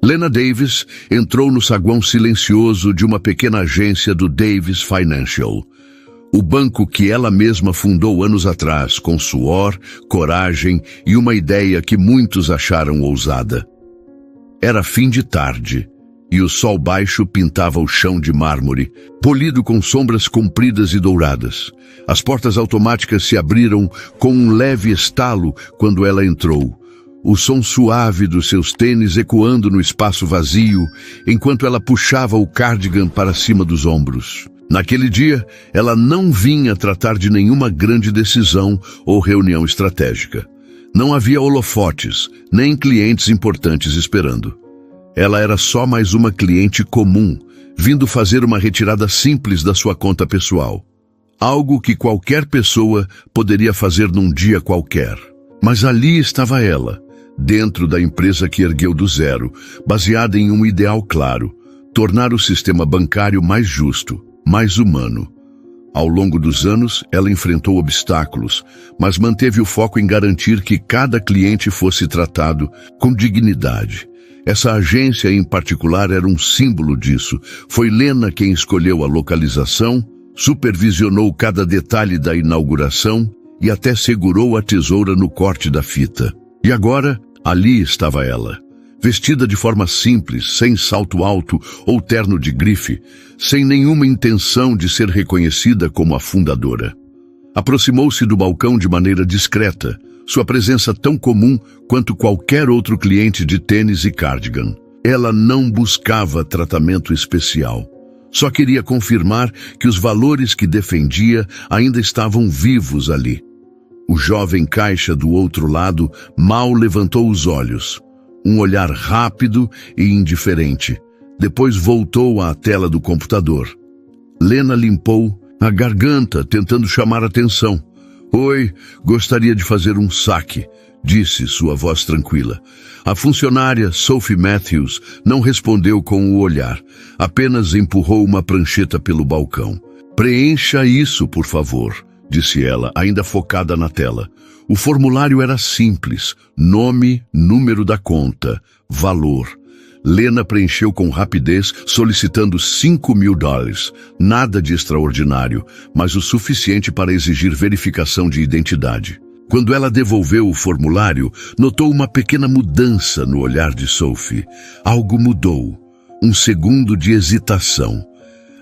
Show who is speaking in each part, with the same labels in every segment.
Speaker 1: Lena Davis entrou no saguão silencioso de uma pequena agência do Davis Financial, o banco que ela mesma fundou anos atrás, com suor, coragem e uma ideia que muitos acharam ousada. Era fim de tarde, e o sol baixo pintava o chão de mármore, polido com sombras compridas e douradas. As portas automáticas se abriram com um leve estalo quando ela entrou, o som suave dos seus tênis ecoando no espaço vazio, enquanto ela puxava o cardigan para cima dos ombros. Naquele dia, ela não vinha tratar de nenhuma grande decisão ou reunião estratégica. Não havia holofotes, nem clientes importantes esperando. Ela era só mais uma cliente comum, vindo fazer uma retirada simples da sua conta pessoal. Algo que qualquer pessoa poderia fazer num dia qualquer. Mas ali estava ela, dentro da empresa que ergueu do zero, baseada em um ideal claro: tornar o sistema bancário mais justo, mais humano. Ao longo dos anos, ela enfrentou obstáculos, mas manteve o foco em garantir que cada cliente fosse tratado com dignidade. Essa agência em particular era um símbolo disso. Foi Lena quem escolheu a localização, supervisionou cada detalhe da inauguração e até segurou a tesoura no corte da fita. E agora, ali estava ela, vestida de forma simples, sem salto alto ou terno de grife, sem nenhuma intenção de ser reconhecida como a fundadora. Aproximou-se do balcão de maneira discreta, sua presença tão comum quanto qualquer outro cliente de tênis e cardigan. Ela não buscava tratamento especial. Só queria confirmar que os valores que defendia ainda estavam vivos ali. O jovem caixa do outro lado mal levantou os olhos. Um olhar rápido e indiferente. Depois voltou à tela do computador. Lena limpou a garganta, tentando chamar atenção. "Oi, gostaria de fazer um saque", disse sua voz tranquila. A funcionária, Sophie Matthews, não respondeu com o olhar, apenas empurrou uma prancheta pelo balcão. "Preencha isso, por favor", disse ela, ainda focada na tela. O formulário era simples: nome, número da conta, valor. Lena preencheu com rapidez, solicitando $5.000. Nada de extraordinário, mas o suficiente para exigir verificação de identidade. Quando ela devolveu o formulário, notou uma pequena mudança no olhar de Sophie. Algo mudou. Um segundo de hesitação.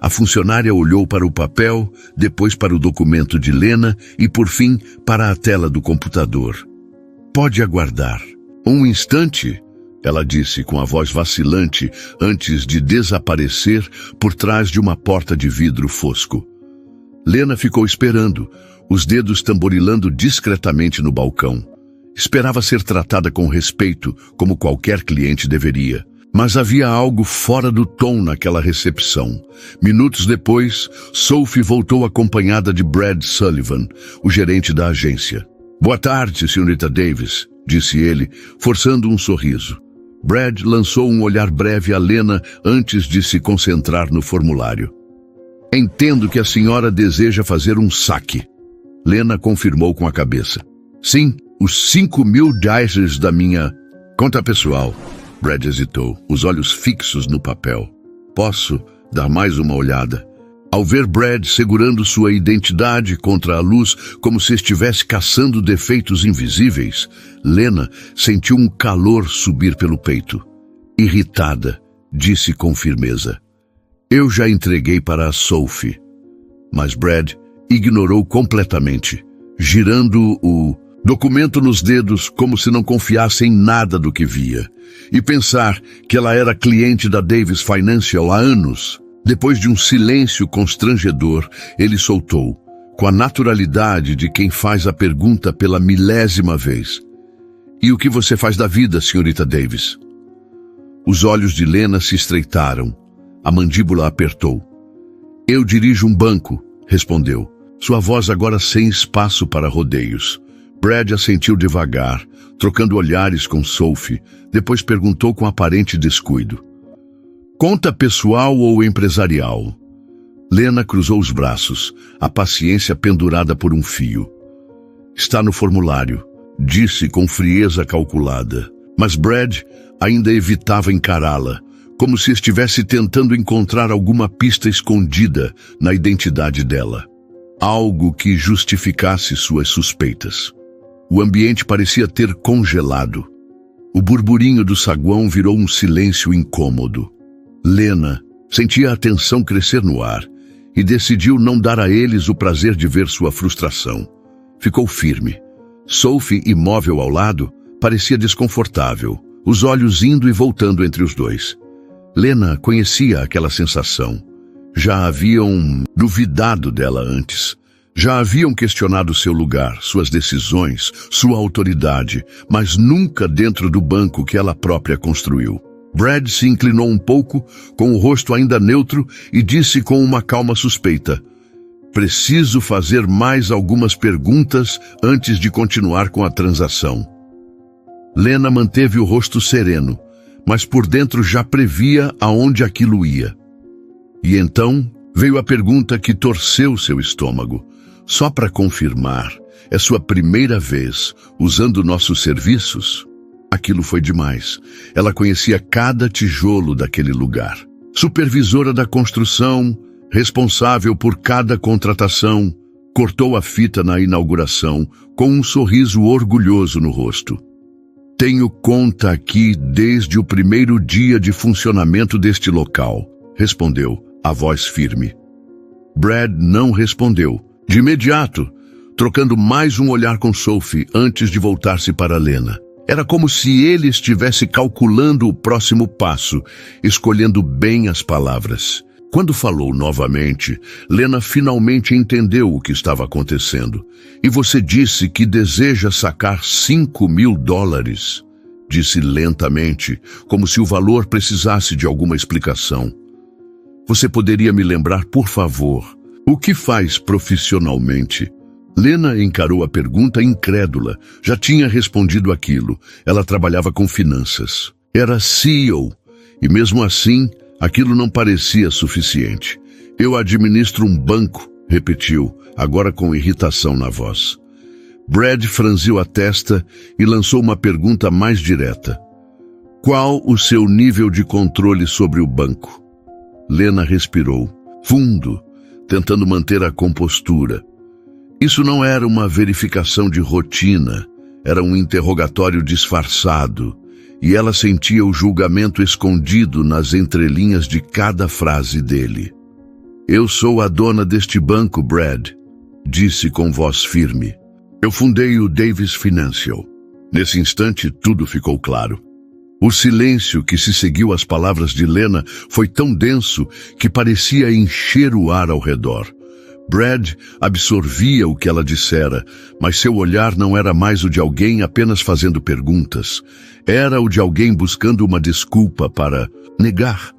Speaker 1: A funcionária olhou para o papel, depois para o documento de Lena e, por fim, para a tela do computador. "Pode aguardar." "Um instante", ela disse com a voz vacilante antes de desaparecer por trás de uma porta de vidro fosco. Lena ficou esperando, os dedos tamborilando discretamente no balcão. Esperava ser tratada com respeito, como qualquer cliente deveria. Mas havia algo fora do tom naquela recepção. Minutos depois, Sophie voltou acompanhada de Brad Sullivan, o gerente da agência. "Boa tarde, senhorita Davis", disse ele, forçando um sorriso. Brad lançou um olhar breve a Lena antes de se concentrar no formulário. "Entendo que a senhora deseja fazer um saque." Lena confirmou com a cabeça. "Sim, os $5.000 da minha conta pessoal." Brad hesitou, os olhos fixos no papel. "Posso dar mais uma olhada?" Ao ver Brad segurando sua identidade contra a luz como se estivesse caçando defeitos invisíveis, Lena sentiu um calor subir pelo peito. Irritada, disse com firmeza: "Eu já entreguei para a Sophie." Mas Brad ignorou completamente, girando o documento nos dedos como se não confiasse em nada do que via. E pensar que ela era cliente da Davis Financial há anos. Depois de um silêncio constrangedor, ele soltou, com a naturalidade de quem faz a pergunta pela milésima vez: "E o que você faz da vida, senhorita Davis?" Os olhos de Lena se estreitaram. A mandíbula apertou. "Eu dirijo um banco", respondeu, sua voz agora sem espaço para rodeios. Brad assentiu devagar, trocando olhares com Sophie, depois perguntou com aparente descuido: "Conta pessoal ou empresarial?" Lena cruzou os braços, a paciência pendurada por um fio. "Está no formulário", disse com frieza calculada. Mas Brad ainda evitava encará-la, como se estivesse tentando encontrar alguma pista escondida na identidade dela. Algo que justificasse suas suspeitas. O ambiente parecia ter congelado. O burburinho do saguão virou um silêncio incômodo. Lena sentia a tensão crescer no ar e decidiu não dar a eles o prazer de ver sua frustração. Ficou firme. Sophie, imóvel ao lado, parecia desconfortável, os olhos indo e voltando entre os dois. Lena conhecia aquela sensação. Já haviam duvidado dela antes. Já haviam questionado seu lugar, suas decisões, sua autoridade, mas nunca dentro do banco que ela própria construiu. Brad se inclinou um pouco, com o rosto ainda neutro, e disse com uma calma suspeita: "Preciso fazer mais algumas perguntas antes de continuar com a transação." Lena manteve o rosto sereno, mas por dentro já previa aonde aquilo ia. E então veio a pergunta que torceu seu estômago. "Só para confirmar, é sua primeira vez usando nossos serviços?" Aquilo foi demais. Ela conhecia cada tijolo daquele lugar. Supervisora da construção, responsável por cada contratação, cortou a fita na inauguração com um sorriso orgulhoso no rosto. "Tenho conta aqui desde o primeiro dia de funcionamento deste local", respondeu, a voz firme. Brad não respondeu. De imediato, trocando mais um olhar com Sophie antes de voltar-se para Lena. Era como se ele estivesse calculando o próximo passo, escolhendo bem as palavras. Quando falou novamente, Lena finalmente entendeu o que estava acontecendo. "E você disse que deseja sacar $5.000, disse lentamente, como se o valor precisasse de alguma explicação. "Você poderia me lembrar, por favor, o que faz profissionalmente?" Lena encarou a pergunta incrédula. Já tinha respondido aquilo. Ela trabalhava com finanças. Era CEO. E mesmo assim, aquilo não parecia suficiente. "Eu administro um banco", repetiu, agora com irritação na voz. Brad franziu a testa e lançou uma pergunta mais direta. "Qual o seu nível de controle sobre o banco?" Lena respirou, fundo, tentando manter a compostura. Isso não era uma verificação de rotina, era um interrogatório disfarçado, e ela sentia o julgamento escondido nas entrelinhas de cada frase dele. "Eu sou a dona deste banco, Brad", disse com voz firme. "Eu fundei o Davis Financial." Nesse instante, tudo ficou claro. O silêncio que se seguiu às palavras de Lena foi tão denso que parecia encher o ar ao redor. Brad absorvia o que ela dissera, mas seu olhar não era mais o de alguém apenas fazendo perguntas. Era o de alguém buscando uma desculpa para negar.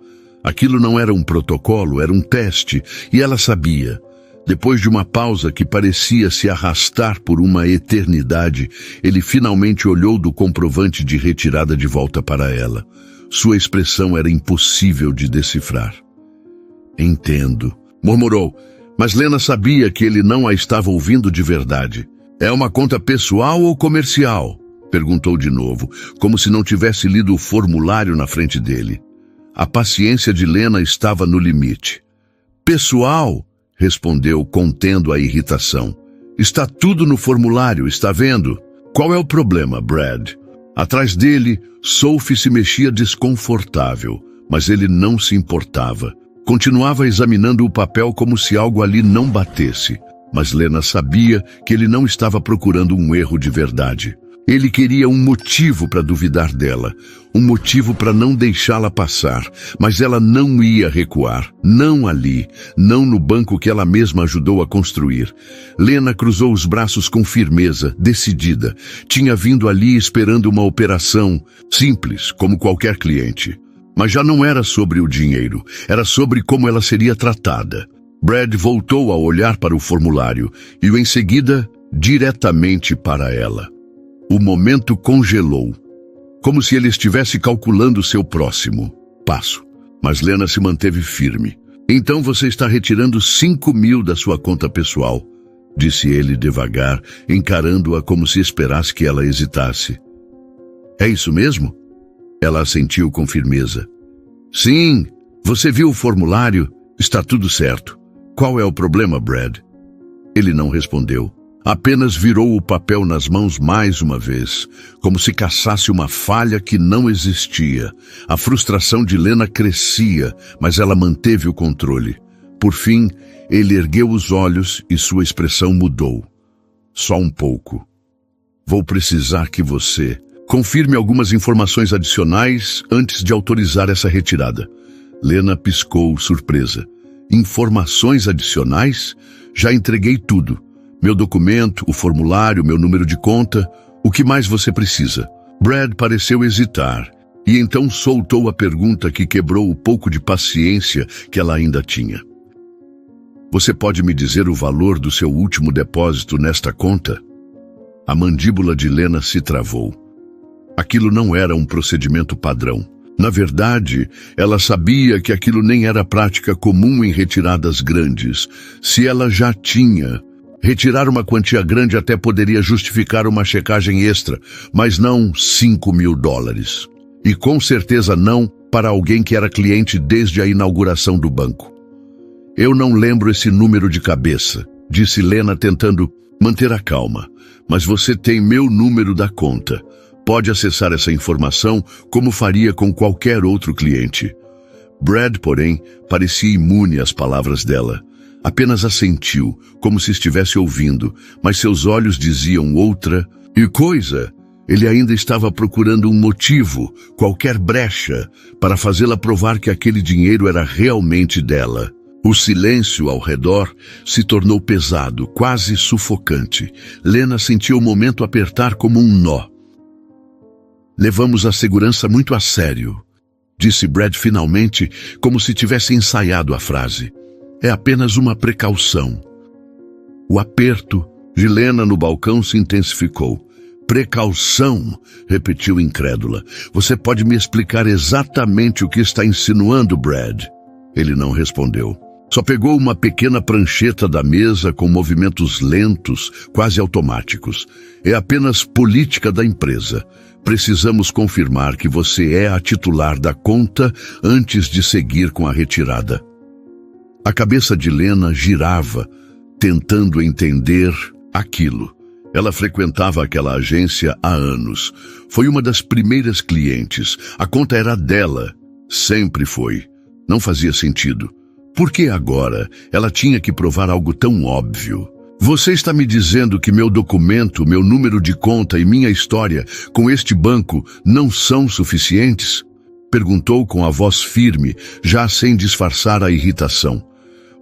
Speaker 1: Aquilo não era um protocolo, era um teste, e ela sabia. Depois de uma pausa que parecia se arrastar por uma eternidade, ele finalmente olhou do comprovante de retirada de volta para ela. Sua expressão era impossível de decifrar. "Entendo", murmurou, mas Lena sabia que ele não a estava ouvindo de verdade. "É uma conta pessoal ou comercial?", perguntou de novo, como se não tivesse lido o formulário na frente dele. A paciência de Lena estava no limite. "Pessoal", respondeu, contendo a irritação. "Está tudo no formulário, está vendo? Qual é o problema, Brad?" Atrás dele, Sophie se mexia desconfortável, mas ele não se importava. Continuava examinando o papel como se algo ali não batesse, mas Lena sabia que ele não estava procurando um erro de verdade. Ele queria um motivo para duvidar dela, um motivo para não deixá-la passar, mas ela não ia recuar, não ali, não no banco que ela mesma ajudou a construir. Lena cruzou os braços com firmeza, decidida. Tinha vindo ali esperando uma operação simples, como qualquer cliente. Mas já não era sobre o dinheiro, era sobre como ela seria tratada. Brad voltou a olhar para o formulário e, em seguida, diretamente para ela. O momento congelou, como se ele estivesse calculando seu próximo passo. Mas Lena se manteve firme. "Então você está retirando 5.000 da sua conta pessoal", disse ele devagar, encarando-a como se esperasse que ela hesitasse. É isso mesmo? Ela assentiu com firmeza. Sim, você viu o formulário? Está tudo certo. Qual é o problema, Brad? Ele não respondeu. Apenas virou o papel nas mãos mais uma vez, como se caçasse uma falha que não existia. A frustração de Lena crescia, mas ela manteve o controle. Por fim, ele ergueu os olhos e sua expressão mudou. Só um pouco. Vou precisar que você confirme algumas informações adicionais antes de autorizar essa retirada. Lena piscou, surpresa. Informações adicionais? Já entreguei tudo. Meu documento, o formulário, meu número de conta. O que mais você precisa? Brad pareceu hesitar e então soltou a pergunta que quebrou o pouco de paciência que ela ainda tinha. Você pode me dizer o valor do seu último depósito nesta conta? A mandíbula de Lena se travou. Aquilo não era um procedimento padrão. Na verdade, ela sabia que aquilo nem era prática comum em retiradas grandes. Se ela já tinha, retirar uma quantia grande até poderia justificar uma checagem extra, mas não $5.000. E com certeza não para alguém que era cliente desde a inauguração do banco. Eu não lembro esse número de cabeça, disse Lena tentando manter a calma. Mas você tem meu número da conta. Pode acessar essa informação como faria com qualquer outro cliente. Brad, porém, parecia imune às palavras dela. Apenas assentiu, como se estivesse ouvindo, mas seus olhos diziam outra coisa. Ele ainda estava procurando um motivo, qualquer brecha, para fazê-la provar que aquele dinheiro era realmente dela. O silêncio ao redor se tornou pesado, quase sufocante. Lena sentiu o momento apertar como um nó. Levamos a segurança muito a sério, disse Brad finalmente, como se tivesse ensaiado a frase. É apenas uma precaução. O aperto de Lena no balcão se intensificou. Precaução, repetiu incrédula. Você pode me explicar exatamente o que está insinuando, Brad? Ele não respondeu. Só pegou uma pequena prancheta da mesa com movimentos lentos, quase automáticos. É apenas política da empresa. Precisamos confirmar que você é a titular da conta antes de seguir com a retirada. A cabeça de Lena girava, tentando entender aquilo. Ela frequentava aquela agência há anos. Foi uma das primeiras clientes. A conta era dela. Sempre foi. Não fazia sentido. Por que agora ela tinha que provar algo tão óbvio? Você está me dizendo que meu documento, meu número de conta e minha história com este banco não são suficientes? Perguntou com a voz firme, já sem disfarçar a irritação.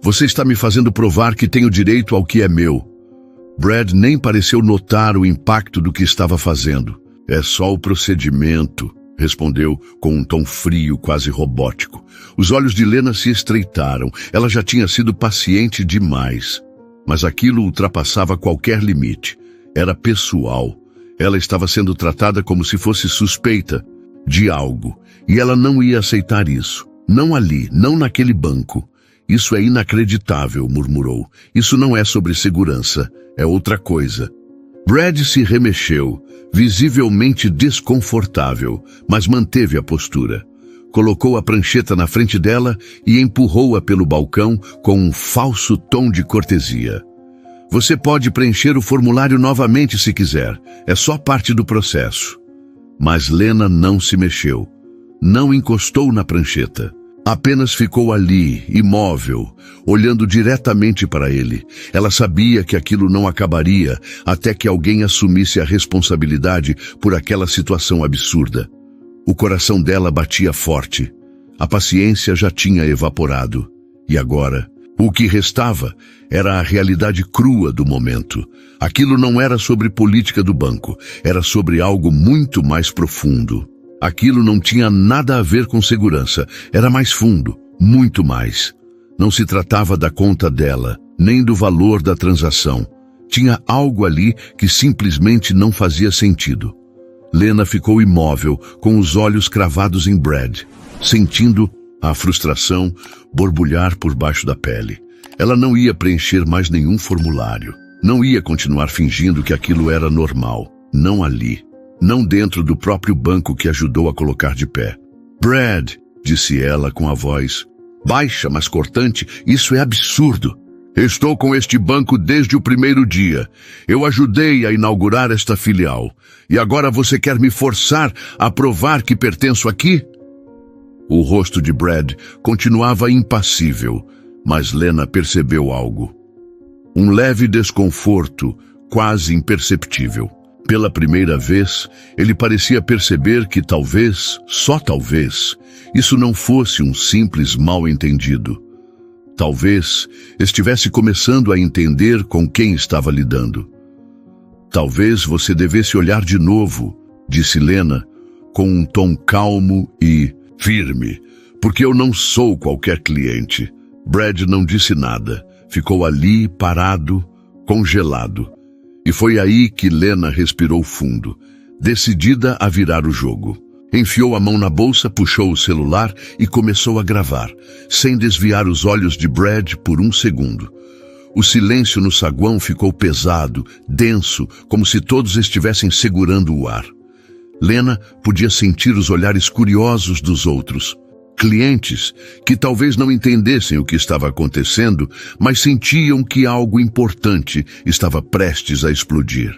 Speaker 1: Você está me fazendo provar que tenho direito ao que é meu. Brad nem pareceu notar o impacto do que estava fazendo. É só o procedimento, respondeu com um tom frio, quase robótico. Os olhos de Lena se estreitaram. Ela já tinha sido paciente demais. Mas aquilo ultrapassava qualquer limite. Era pessoal. Ela estava sendo tratada como se fosse suspeita de algo. E ela não ia aceitar isso. Não ali, não naquele banco. Isso é inacreditável, murmurou. Isso não é sobre segurança. É outra coisa. Brad se remexeu, visivelmente desconfortável, mas manteve a postura. Colocou a prancheta na frente dela e empurrou-a pelo balcão com um falso tom de cortesia. Você pode preencher o formulário novamente se quiser. É só parte do processo. Mas Lena não se mexeu. Não encostou na prancheta. Apenas ficou ali, imóvel, olhando diretamente para ele. Ela sabia que aquilo não acabaria até que alguém assumisse a responsabilidade por aquela situação absurda. O coração dela batia forte. A paciência já tinha evaporado. E agora, o que restava era a realidade crua do momento. Aquilo não era sobre política do banco, era sobre algo muito mais profundo. Aquilo não tinha nada a ver com segurança, era mais fundo, muito mais. Não se tratava da conta dela, nem do valor da transação. Tinha algo ali que simplesmente não fazia sentido. Lena ficou imóvel, com os olhos cravados em Brad, sentindo a frustração borbulhar por baixo da pele. Ela não ia preencher mais nenhum formulário. Não ia continuar fingindo que aquilo era normal. Não ali. não dentro do próprio banco que ajudou a colocar de pé. Brad, disse ela com a voz baixa, mas cortante, isso é absurdo. Estou com este banco desde o primeiro dia. Eu ajudei a inaugurar esta filial. E agora você quer me forçar a provar que pertenço aqui? O rosto de Brad continuava impassível, mas Lena percebeu algo. Um leve desconforto, quase imperceptível. Pela primeira vez, ele parecia perceber que talvez, só talvez, isso não fosse um simples mal-entendido. Talvez estivesse começando a entender com quem estava lidando. Talvez você devesse olhar de novo, disse Lena, com um tom calmo e firme, porque eu não sou qualquer cliente. Brad não disse nada, ficou ali parado, congelado. E foi aí que Lena respirou fundo, decidida a virar o jogo. Enfiou a mão na bolsa, puxou o celular e começou a gravar, sem desviar os olhos de Brad por um segundo. O silêncio no saguão ficou pesado, denso, como se todos estivessem segurando o ar. Lena podia sentir os olhares curiosos dos outros. Clientes que talvez não entendessem o que estava acontecendo, mas sentiam que algo importante estava prestes a explodir.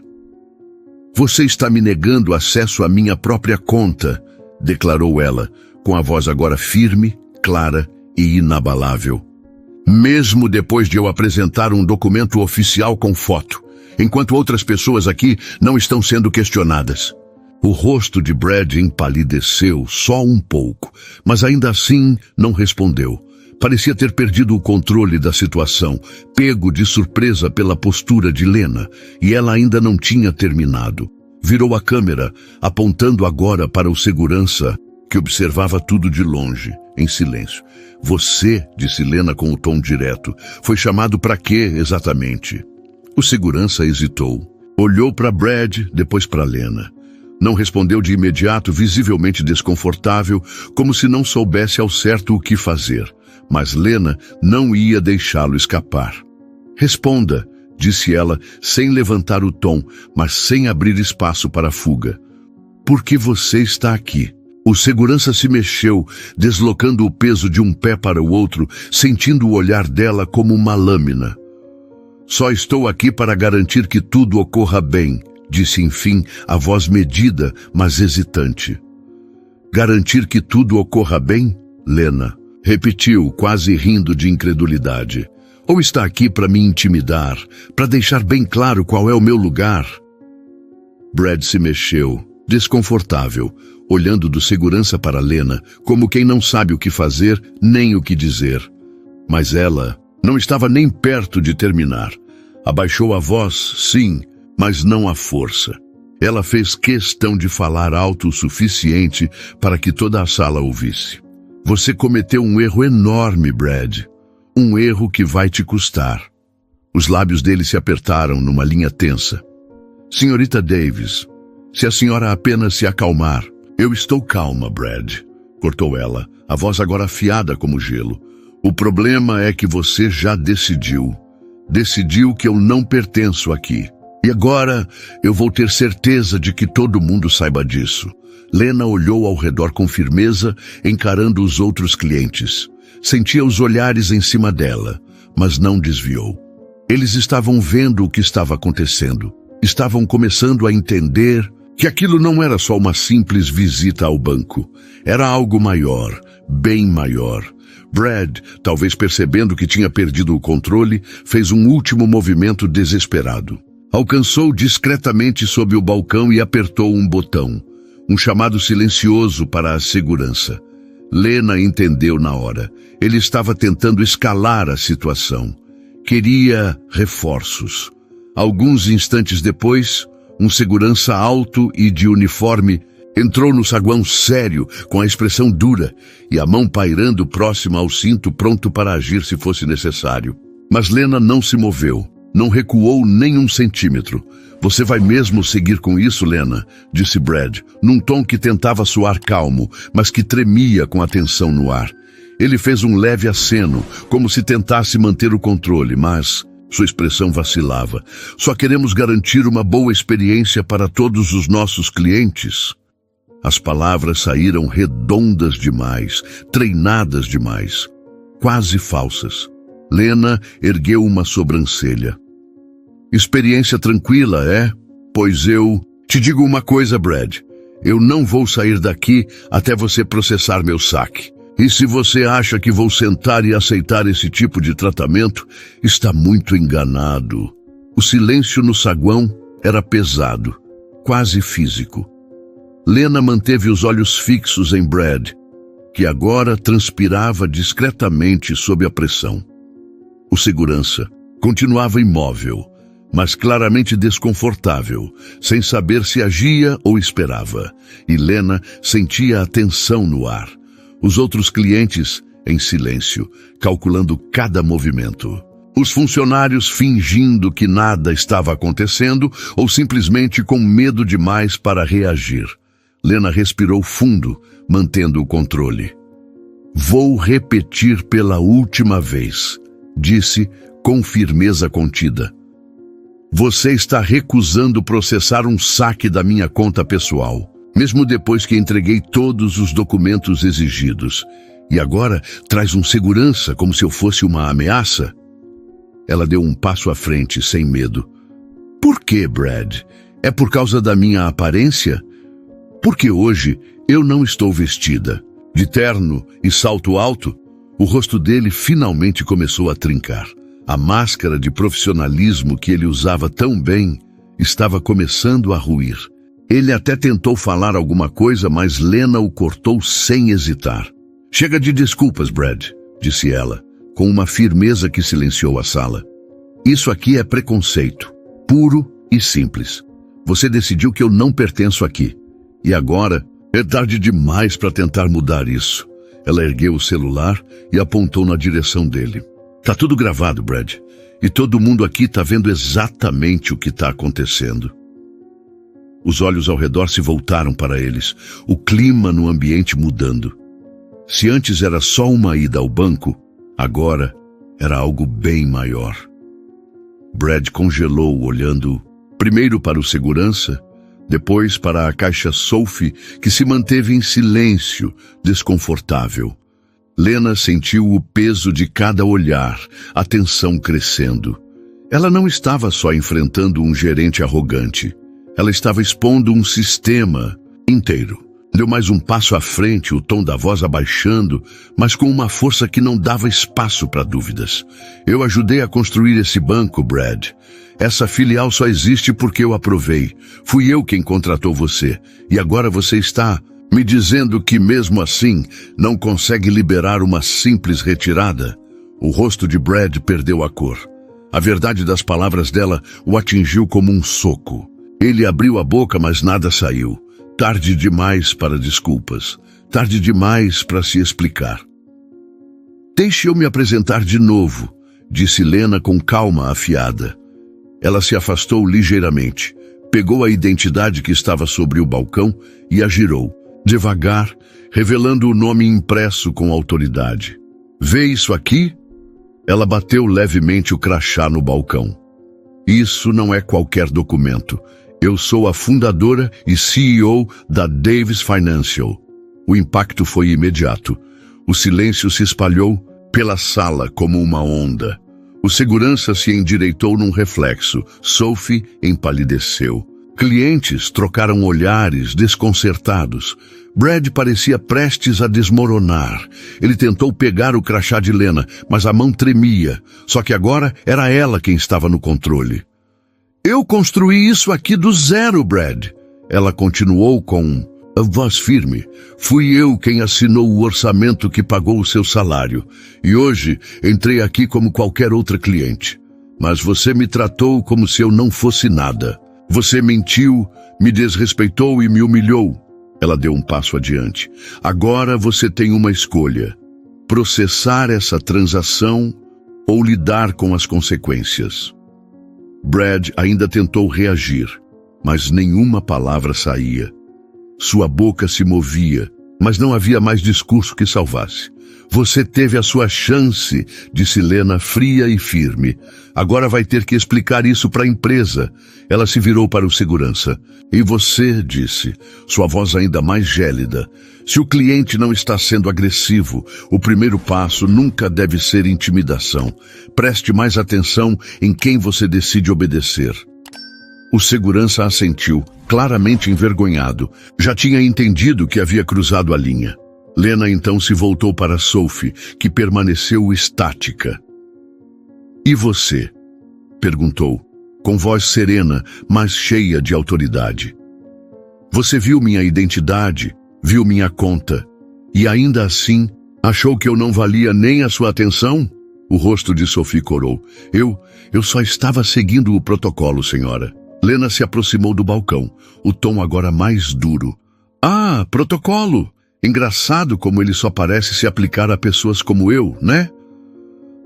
Speaker 1: Você está me negando acesso à minha própria conta, declarou ela, com a voz agora firme, clara e inabalável. Mesmo depois de eu apresentar um documento oficial com foto, enquanto outras pessoas aqui não estão sendo questionadas. O rosto de Brad empalideceu só um pouco, mas ainda assim não respondeu. Parecia ter perdido o controle da situação, pego de surpresa pela postura de Lena, e ela ainda não tinha terminado. Virou a câmera, apontando agora para o segurança, que observava tudo de longe, em silêncio. Você, disse Lena com o tom direto, foi chamado para quê, exatamente? O segurança hesitou. Olhou para Brad, depois para Lena. Não respondeu de imediato, visivelmente desconfortável, como se não soubesse ao certo o que fazer. Mas Lena não ia deixá-lo escapar. Responda, disse ela, sem levantar o tom, mas sem abrir espaço para a fuga. Por que você está aqui? O segurança se mexeu, deslocando o peso de um pé para o outro, sentindo o olhar dela como uma lâmina. Só estou aqui para garantir que tudo ocorra bem, disse enfim, a voz medida, mas hesitante. Garantir que tudo ocorra bem? Lena repetiu, quase rindo de incredulidade. Ou está aqui para me intimidar, para deixar bem claro qual é o meu lugar? Brad se mexeu, desconfortável, olhando do segurança para Lena, como quem não sabe o que fazer nem o que dizer. Mas ela não estava nem perto de terminar. Abaixou a voz, sim, mas não a força. Ela fez questão de falar alto o suficiente para que toda a sala ouvisse. Você cometeu um erro enorme, Brad. Um erro que vai te custar. Os lábios dele se apertaram numa linha tensa. Senhorita Davis, se a senhora apenas se acalmar. Eu estou calma, Brad, cortou ela, a voz agora afiada como gelo. O problema é que você já decidiu. Decidiu que eu não pertenço aqui. E agora eu vou ter certeza de que todo mundo saiba disso. Lena olhou ao redor com firmeza, encarando os outros clientes. Sentia os olhares em cima dela, mas não desviou. Eles estavam vendo o que estava acontecendo. Estavam começando a entender que aquilo não era só uma simples visita ao banco. Era algo maior, bem maior. Brad, talvez percebendo que tinha perdido o controle, fez um último movimento desesperado. Alcançou discretamente sob o balcão e apertou um botão. Um chamado silencioso para a segurança. Lena entendeu na hora. Ele estava tentando escalar a situação. Queria reforços. Alguns instantes depois, um segurança alto e de uniforme entrou no saguão sério, com a expressão dura e a mão pairando próxima ao cinto, pronto para agir se fosse necessário. Mas Lena não se moveu, não recuou nem um centímetro. Você vai mesmo seguir com isso, Lena? Disse Brad, num tom que tentava soar calmo, mas que tremia com a tensão no ar. Ele fez um leve aceno, como se tentasse manter o controle, mas Sua expressão vacilava. Só queremos garantir uma boa experiência para todos os nossos clientes. As palavras saíram redondas demais, treinadas demais, quase falsas. Lena ergueu uma sobrancelha. Experiência tranquila, é? Pois eu... Te digo uma coisa, Brad. Eu não vou sair daqui até você processar meu saque. E se você acha que vou sentar e aceitar esse tipo de tratamento, está muito enganado. O silêncio no saguão era pesado, quase físico. Lena manteve os olhos fixos em Brad, que agora transpirava discretamente sob a pressão. O segurança continuava imóvel, mas claramente desconfortável, sem saber se agia ou esperava. E Lena sentia a tensão no ar. Os outros clientes, em silêncio, calculando cada movimento. Os funcionários fingindo que nada estava acontecendo ou simplesmente com medo demais para reagir. Lena respirou fundo, mantendo o controle. Vou repetir pela última vez, disse com firmeza contida. Você está recusando processar um saque da minha conta pessoal, mesmo depois que entreguei todos os documentos exigidos. E agora traz um segurança como se eu fosse uma ameaça? Ela deu um passo à frente, sem medo. Por que, Brad? É por causa da minha aparência? Porque hoje eu não estou vestida. De terno e salto alto, o rosto dele finalmente começou a trincar. A máscara de profissionalismo que ele usava tão bem estava começando a ruir. Ele até tentou falar alguma coisa, mas Lena o cortou sem hesitar. Chega de desculpas, Brad, disse ela, com uma firmeza que silenciou a sala. Isso aqui é preconceito, puro e simples. Você decidiu que eu não pertenço aqui. E agora é tarde demais para tentar mudar isso. Ela ergueu o celular e apontou na direção dele. Tá tudo gravado, Brad. E todo mundo aqui tá vendo exatamente o que tá acontecendo. Os olhos ao redor se voltaram para eles, o clima no ambiente mudando. Se antes era só uma ida ao banco, agora era algo bem maior. Brad congelou, olhando primeiro para o segurança, depois para a caixa Sophie, que se manteve em silêncio, desconfortável. Lena sentiu o peso de cada olhar, a tensão crescendo. Ela não estava só enfrentando um gerente arrogante. Ela estava expondo um sistema inteiro. Deu mais um passo à frente, o tom da voz abaixando, mas com uma força que não dava espaço para dúvidas. Eu ajudei a construir esse banco, Brad. Essa filial só existe porque eu aprovei. Fui eu quem contratou você. E agora você está me dizendo que mesmo assim não consegue liberar uma simples retirada? O rosto de Brad perdeu a cor. A verdade das palavras dela o atingiu como um soco. Ele abriu a boca, mas nada saiu. Tarde demais para desculpas. Tarde demais para se explicar. Deixe eu me apresentar de novo, disse Lena com calma afiada. Ela se afastou ligeiramente, pegou a identidade que estava sobre o balcão e a girou, devagar, revelando o nome impresso com autoridade. Vê isso aqui? Ela bateu levemente o crachá no balcão. Isso não é qualquer documento. Eu sou a fundadora e CEO da Davis Financial. O impacto foi imediato. O silêncio se espalhou pela sala como uma onda. O segurança se endireitou num reflexo. Sophie empalideceu. Clientes trocaram olhares desconcertados. Brad parecia prestes a desmoronar. Ele tentou pegar o crachá de Lena, mas a mão tremia. Só que agora era ela quem estava no controle. Eu construí isso aqui do zero, Brad. Ela continuou com a voz firme. Fui eu quem assinou o orçamento que pagou o seu salário. E hoje entrei aqui como qualquer outra cliente. Mas você me tratou como se eu não fosse nada. Você mentiu, me desrespeitou e me humilhou. Ela deu um passo adiante. Agora você tem uma escolha: processar essa transação ou lidar com as consequências. Brad ainda tentou reagir, mas nenhuma palavra saía. Sua boca se movia, mas não havia mais discurso que salvasse. Você teve a sua chance, disse Lena fria e firme. Agora vai ter que explicar isso para a empresa. Ela se virou para o segurança. E você, disse, sua voz ainda mais gélida. Se o cliente não está sendo agressivo, o primeiro passo nunca deve ser intimidação. Preste mais atenção em quem você decide obedecer. O segurança assentiu, claramente envergonhado. Já tinha entendido que havia cruzado a linha. Lena então se voltou para Sophie, que permaneceu estática. E você? Perguntou, com voz serena, mas cheia de autoridade. Você viu minha identidade, viu minha conta, e ainda assim achou que eu não valia nem a sua atenção? O rosto de Sophie corou. Eu só estava seguindo o protocolo, senhora. Lena se aproximou do balcão, o tom agora mais duro. Ah, protocolo! Engraçado como ele só parece se aplicar a pessoas como eu, né?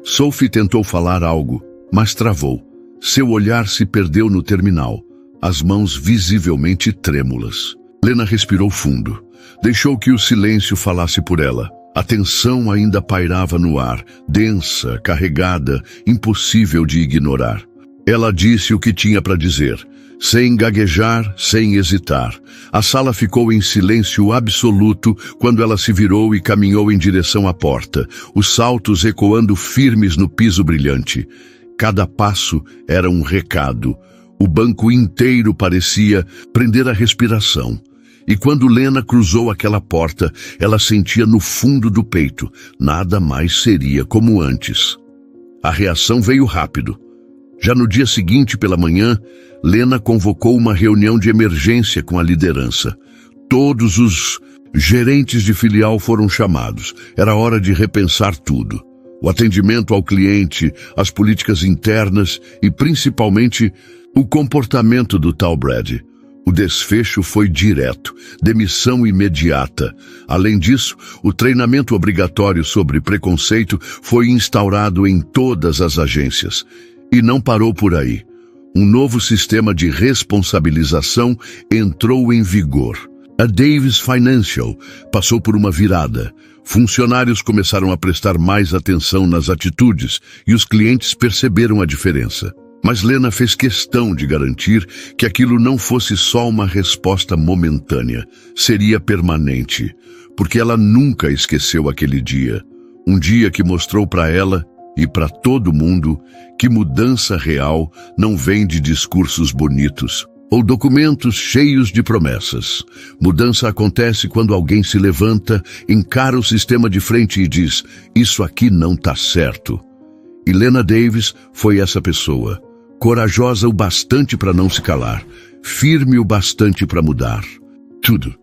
Speaker 1: Sophie tentou falar algo, mas travou. Seu olhar se perdeu no terminal, as mãos visivelmente trêmulas. Lena respirou fundo. Deixou que o silêncio falasse por ela. A tensão ainda pairava no ar, densa, carregada, impossível de ignorar. Ela disse o que tinha para dizer, sem gaguejar, sem hesitar. A sala ficou em silêncio absoluto quando ela se virou e caminhou em direção à porta, os saltos ecoando firmes no piso brilhante. Cada passo era um recado. O banco inteiro parecia prender a respiração. E quando Lena cruzou aquela porta, ela sentia no fundo do peito, nada mais seria como antes. A reação veio rápido. Já no dia seguinte, pela manhã, Lena convocou uma reunião de emergência com a liderança. Todos os gerentes de filial foram chamados. Era hora de repensar tudo. O atendimento ao cliente, as políticas internas e, principalmente, o comportamento do tal Brad. O desfecho foi direto, demissão imediata. Além disso, o treinamento obrigatório sobre preconceito foi instaurado em todas as agências. E não parou por aí. Um novo sistema de responsabilização entrou em vigor. A Davis Financial passou por uma virada. Funcionários começaram a prestar mais atenção nas atitudes e os clientes perceberam a diferença. Mas Lena fez questão de garantir que aquilo não fosse só uma resposta momentânea, seria permanente, porque ela nunca esqueceu aquele dia. Um dia que mostrou para ela e para todo mundo que mudança real não vem de discursos bonitos ou documentos cheios de promessas. Mudança acontece quando alguém se levanta, encara o sistema de frente e diz, isso aqui não está certo. E Lena Davis foi essa pessoa, corajosa o bastante para não se calar, firme o bastante para mudar. Tudo.